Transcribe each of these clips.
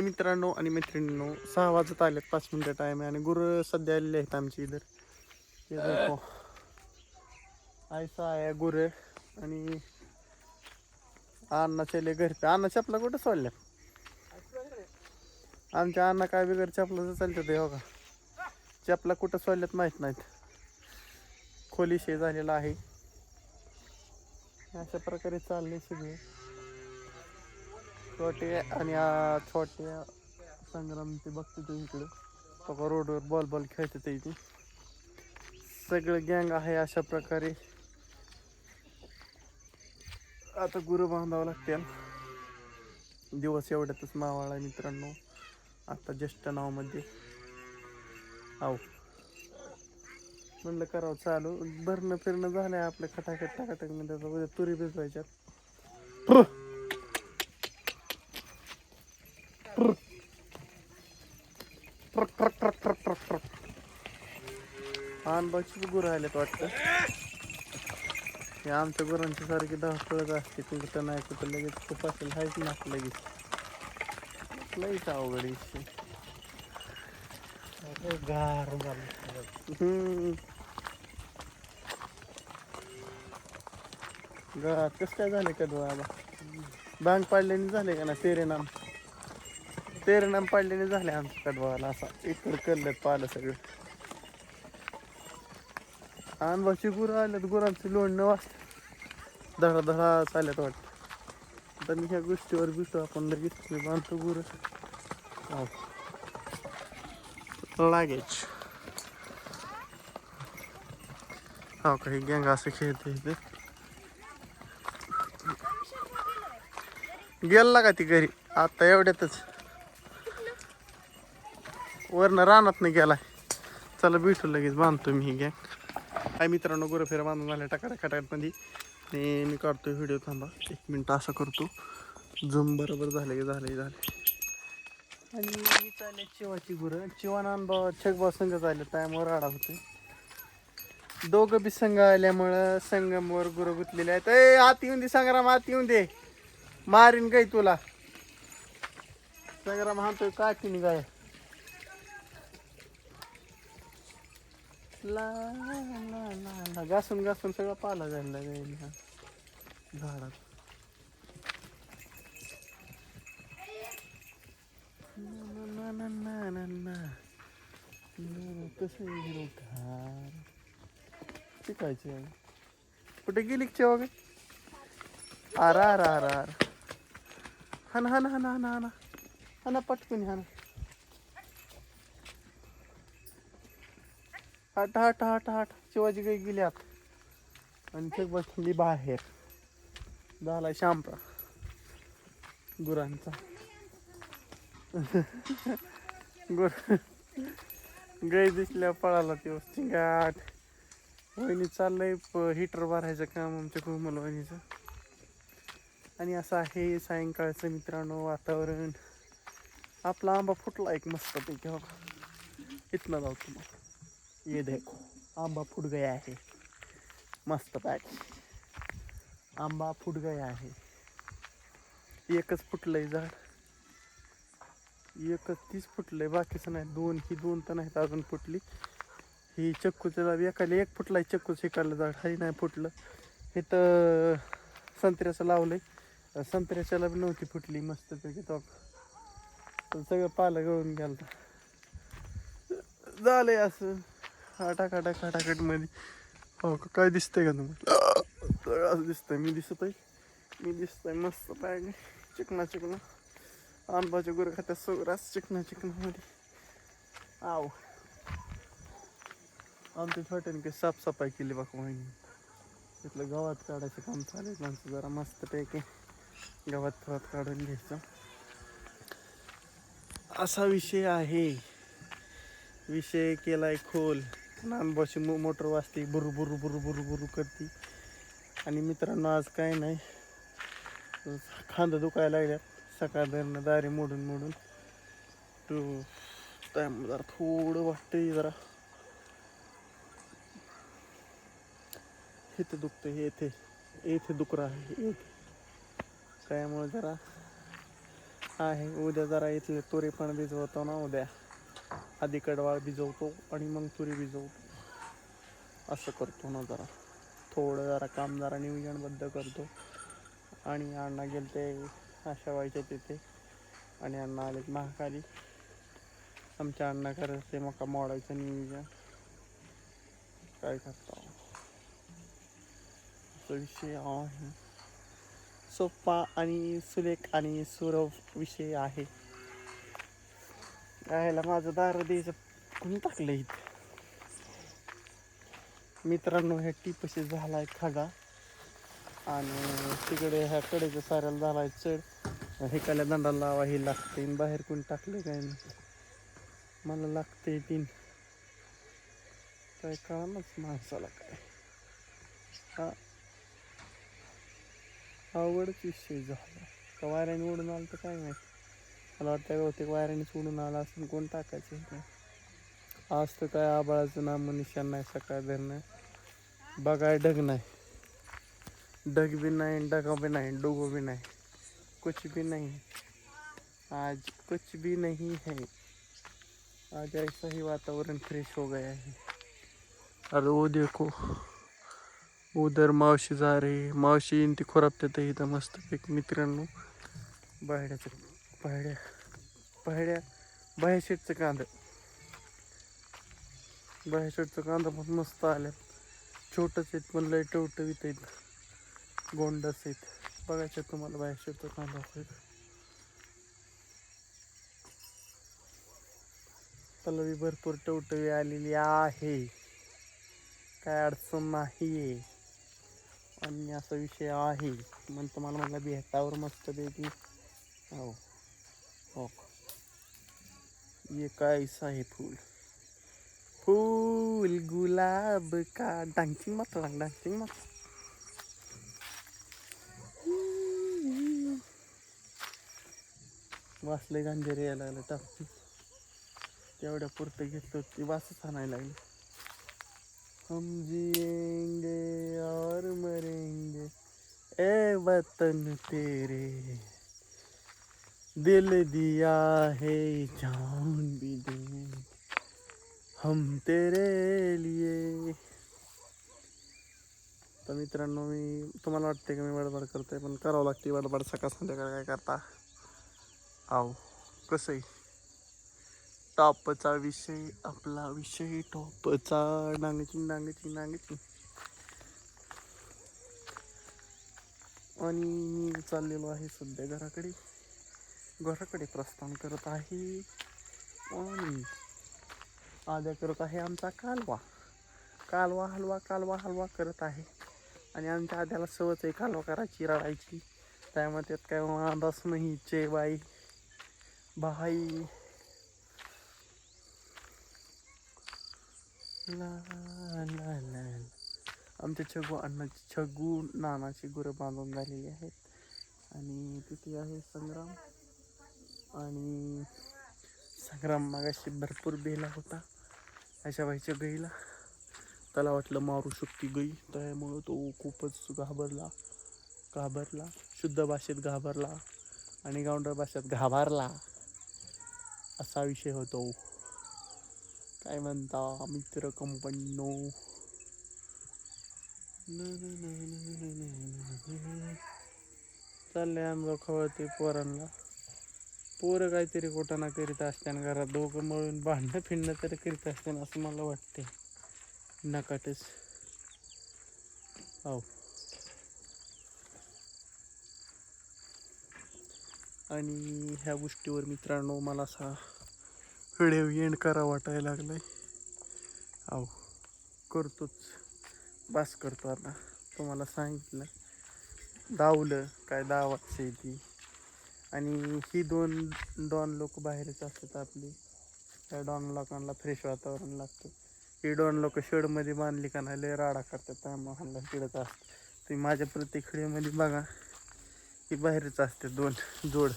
मित्रांनो आणि मैत्रिणींनो 6 वाजत आलेत, 5 मिनिटं टाइम आहे आणि गुरु सध्या आलेले आहेत आमची इधर. ये देखो ऐसा आहे गुरु. आणि अण्णा चले घर पे. अण्णा चपला कुठं सोडल्या? आमच्या अण्णा काय बिगर चपलाच चालतात हे बघा. चपला कुठं सोडल्यात माहीत नाहीत. खोलीशे झालेला आहे. अशा प्रकारे चालले सगळे. छोटे आणि छोटे संग्राम ते बघते ते इकडं बघा, रोडवर बॉल खेळते ते इथे. सगळं गँग आहे अशा प्रकारे. आता गुरं बांधावं लागते. दिवस एवढ्यातच मावाळा मित्रांनो. आता ज्येष्ठ नावामध्ये आहो म्हणलं करावं चालू. भरणं फिरणं झालंय आपलं खटाखट टाकाटक मध्ये. उद्या तुरी भिजवायच्यात. Truck truck truck truck truck truck. अनबाची गुरं आलेत वाटतं. हे आमच्या गुरांच्या सारखी धावपळत असते. कुठं नाही कुठं लगेच खूप असेल हायच ना लगेच. लईच अवघड इशे. गार गार कसं काय झालं का बाबा? भांग पाडल्याने झाले का ना? तेरेनाम पाडल्याने झाले आमच्या कडवाला. असा इकडं करलेत पालं सगळं. अनबाची गुरं आल्यात. गुरांचं लोणनं वाजत धडा धडा चालत वाटतं. आता मी ह्या गोष्टीवर भेटू आपण लगेच. मी बांधतो गुरं लागेच. हो काही गँग असं खेळते इथे. गेला का ती घरी आता एवढ्यातच? वरनं रानात नाही गेलाय. चला भेटू लगेच. बांधतो मी ही गँग. काय मित्रांनो, गुरं फेरा बांधून झाल्या टाकाटाकाटामध्ये. आणि मी काढतोय व्हिडिओ. थांबा 1 मिनिट असं करतो. झूम बरोबर झाले. आणि मी चालले चिवाची गुरं. चिवान अनुभव छगबा संघ झाले. टायमावर राडा होते. दोघं बी संघ आल्यामुळं संगमवर गुरं गुतलेले आहेत. आत येऊन दे संग्राम, आत येऊन दे. मारीन गाय तुला. संग्राम हाणतोय काठीने गाय. ला ला ला ला घासून सगळं पाला जायला झाडात. कसं शिकायचं कुठे गेली चेवा गे? आरा हाना पटकन हाना. हट शिवाजी काही गेली आत. आणि ते बसली बाहेर. झाला शांपा गुरांचा. गाय दिसल्या पळाला ते चिंगाट. वहिनी चाललंय हिटर भरायचं काम आमच्या कोमल वहिनीचं. आणि असं आहे सायंकाळचं मित्रांनो वातावरण. आपला आंबा फुटला एक मस्त पैकी. इथनं जाऊ तुम्हाला. ये देखो आंबा फुट गया है. मस्त पैकी आंबा फुट गया है. एकच फुटलंय झाड. एकच 30 फुटलंय. बाकीचं नाही. दोन तर नाहीत अजून फुटली. ही चक्कूचं झाड एकाला एक फुटलाय. चक्कूचं एकाला झाड हाही नाही फुटलं. हे तर संत्र्याचं लावलंय. संत्र्याच्याला बी नव्हती फुटली मस्तपैकी. तो सगळं पालं गळून गेलं. झालंय असं खटाखट मध्ये. हो का? काय दिसतंय का तुम्हाला? असं दिसतंय. मी दिसतंय मस्त पाय चिकना आंबाच्या गुरं खात्यात सगळं चिकना मध्ये. आव आमच्या छोट्याने काही साफसफाई केली बघ वहिनी. तिथलं गवत काढायचं काम चालू आहे त्यांचं. जरा मस्त पैकी गवत काढून घ्यायचं असा विषय आहे. विषय केलाय खोल. आंबाची मोटर वाजते बुरू करते. आणि मित्रांनो आज काय नाही, खांदा दुखायला लागल्यात सकाळ धरणं दारी मोडून तो त्यामुळे जरा थोडं वाटतंय. जरा इथं दुखतं. इथे दुखरं आहे. त्यामुळे जरा आहे. उद्या जरा इथले तुरी पण भिजवतो ना उद्या. आधी कडवाळ भिजवतो आणि मग तुरी भिजवतो. असं करतो ना जरा. थोडं जरा काम जरा नियोजनबद्ध करतो. आणि अण्णा गेलते आशा व्हायच्या तिथे आणि अण्णा आलेत महाखाली. आमच्या अण्णा करत ते मका मोडायचं नियोजन. काय करता असा विषय आहे. सोप्पा आणि सुलेख आणि सुरव विषय आहे. राहायला माझं दार द्यायचं कोणी टाकलं इथं. मित्रांनो ह्या टिपशी झालाय खगा आणि तिकडे ह्या कडेच्या साऱ्याला झालाय चढ. हिकाल्या दंडाला लावा ही लागते. बाहेर कोणी टाकलं काय नाही. मला लागते तीन काय कळालंच माणसाला काय. हा अवघडच विषय झाला. का वाऱ्याने उडून आलं तर काय माहिती. मला वाटतं बहुतेक वाऱ्यानेच उडून आला असं कोण टाकायचं काय. आज तर काय आबाळाचं नाम निशाण नाही. सकाळ धरणं बघाय ढग नाही. ढग भी नाही डगा भी नाही डुगो भी नहीं कुछ भी नहीं. आज कुछ भी नहीं है. आज ऐसा ही वातावरण फ्रेश हो गया है. अरे वो देखो उधर मावशी जा रही. मावशी येईन ती खोरापत्यात इथं मस्त एक मित्रांनो. बाहेड्याचं बाह्या शेटचं कांदा. बाह्या शेटचं कांदा पण मस्त आल्या. छोटंच आहेत पण लय टवटवीत आहेत. गोंडस आहेत. बघायचं तुम्हाला बाह्या शेटचं कांदा. त्याला बी भरपूर टवटवी आलेली आहे. काय अडचण नाही आहे. आणि असा विषय आहे म्हणतो मला म्हटलं बेहतावर मस्त पैकी. हो हो ये कैसा है फूल फूल गुलाब का. डांचिंग मत डांचिंग मत. वाचले गांजेरी यायला लागलं टाकते. तेवढ्या पुरतं घेतलं ती वासच आणायला लागली. हम जिएंगे और मरेंगे ए वतन तेरे दिल दिया है जान भी दे हम तेरे लिए. तर मित्रांनो मी तुम्हाला वाटते की मी बडबड करतोय पण करावं लागते बडबड. सकाळ संध्याकाळ काय करता. आहो कसंही टॉपचा विषय आपला विषय टॉपचा. डांगची. आणि मी चाललेलो आहे सध्या घराकडे प्रस्थान करत आहे. आणि आद्या करत आहे आमचा कालवा हलवा करत आहे. आणि आमच्या आद्याला सवच आहे कालवा करायची रडायची. त्यामुळे त्यात काय वांदाच नाही. चे बाई भाई ला ला ला. आमच्या छगू नानाची गुरं बांधून झालेली आहेत. आणि तिथे आहे संग्राम. आणि संग्राम मागाशी भरपूर बेला होता अशा व्हायच्या गाईला. त्याला वाटलं मारू शकते गाई. त्यामुळं तो खूपच घाबरला. शुद्ध भाषेत घाबरला आणि गावंढळ भाषेत घाबरला असा विषय होतो. काय म्हणता मित्र कंपनीनो. चाललंय आमचं खवळते पोरांना. पोरं काहीतरी कुठं ना करीत असते आणि घरात दोघं मिळून भांडणं फिरणं तरी करीत असते असं मला वाटते. नकाटच हो. आणि ह्या गोष्टीवर मित्रांनो मला असा व्हिडिओ एंड करा वाटायला लागलाय. हो करतोच. बस करतो आता. तुम्हाला सांगितलं दावलं काय दावाच आहे ती. आणि ही दोन लोक बाहेरच असतात आपली. त्या डॉन लोकांना फ्रेश वातावरण लागतं. ही दोन लोक शेडमध्ये बांधली का नाही लय राडा करतात. त्यामुळे ह्यांना चिडत असतं. तुम्ही माझ्या प्रत्येक व्हिडिओमध्ये बघा ही बाहेरच असते. दोन जोड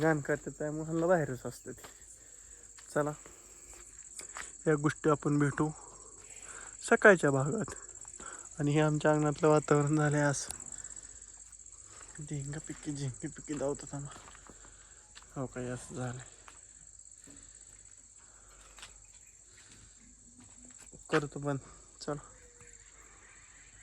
गाण करतात त्यामुळे ह्यांना बाहेरच असतं ते. चला या गोष्टी आपण भेटू सकाळच्या भागात. आणि हे आमच्या अंगणातलं वातावरण झालं आहे असं. झिंग पिक्की धावतात आम्हाला. हो काही असं झालं. करतो बंद. चला.